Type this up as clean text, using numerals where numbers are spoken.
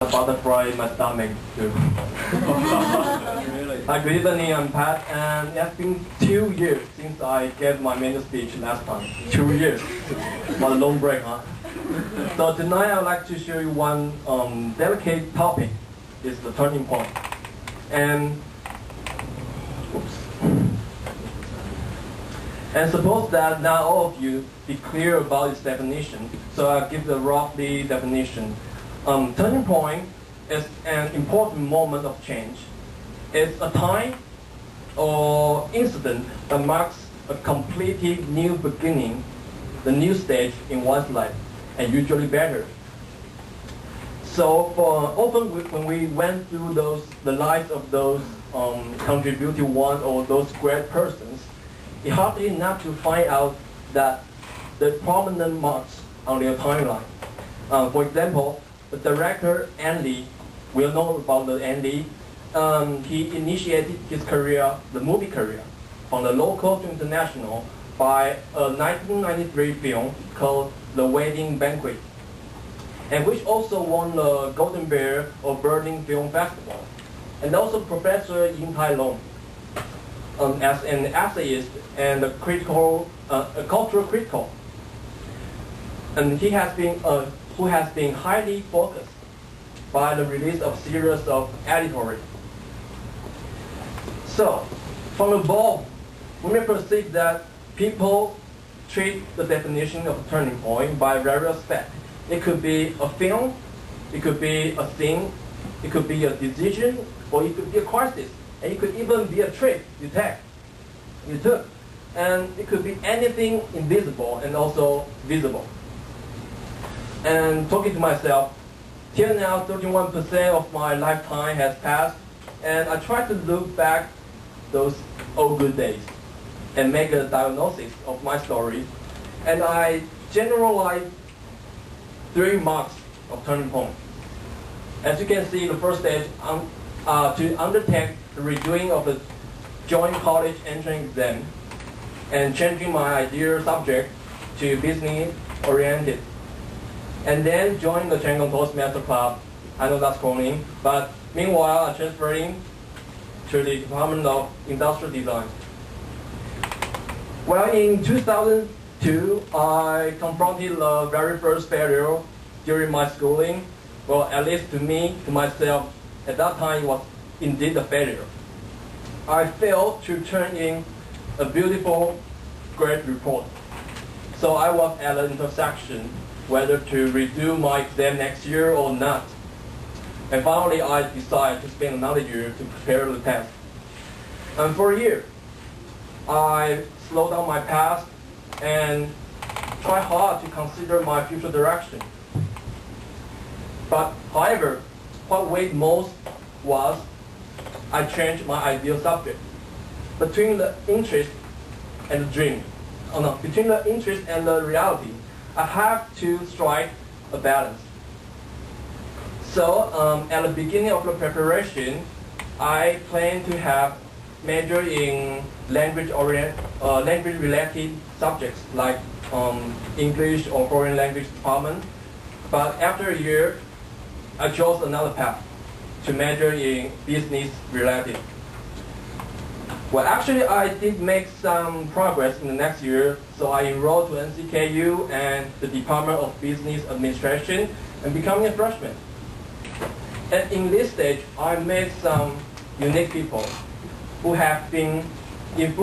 butterfly in my stomach too. Really? Good evening, I'm Pat, and it has been 2 years since I gave my main speech last time. 2 years. What a long break, huh? So tonight I would like to show you one delicate topic. It's the turning point. And suppose that not all of you be clear about its definition, so I'll give the roughly definition. Turning point is an important moment of change. It's a time or incident that marks a completely new beginning, the new stage in one's life, and usually better. So often when we went through the lives of those contributing ones or those great persons, it's hard enough to find out that the prominent marks on their timeline. For example, the director Andy, we all know about the Andy. He initiated his career, the movie career, from the local to international by a 1993 film called The Wedding Banquet, and which also won the Golden Bear of Berlin Film Festival. And also Professor Yin Tai Long, as an essayist and a cultural critical. And he has been who has been highly focused by the release of series of editorials. So, from above, we may perceive that people treat the definition of a turning point by various aspects. It could be a film, it could be a thing, it could be a decision, or it could be a crisis, and it could even be a trip you took. And it could be anything invisible and also visible. And talking to myself, till now 31% of my lifetime has passed, and I try to look back those old good days and make a diagnosis of my story. And I generalize 3 marks of turning point. As you can see, the first stage to undertake the redoing of the joint college entrance exam and changing my ideal subject to business-oriented. And then join the Chang'an Toastmaster Club. I know that's corny, but meanwhile I'm transferring to the Department of Industrial Design. Well, in 2002, I confronted the very first failure during my schooling. Well, at least to me, to myself, at that time it was indeed a failure. I failed to turn in a beautiful grade report. So I was at an intersection whether to redo my exam next year or not. And finally, I decided to spend another year to prepare the test. And for a year, I slowed down my past and tried hard to consider my future direction. But however, what weighed most was I changed my ideal subject. Between the interest and the dream, between the interest and the reality, I have to strike a balance. So at the beginning of the preparation, I plan to have major in language-related subjects like English or foreign language department. But after a year, I chose another path to major in business-related. Well, actually, I did make some progress in the next year, so I enrolled to NCKU and the Department of Business Administration and becoming a freshman. And in this stage, I met some unique people who have been influenced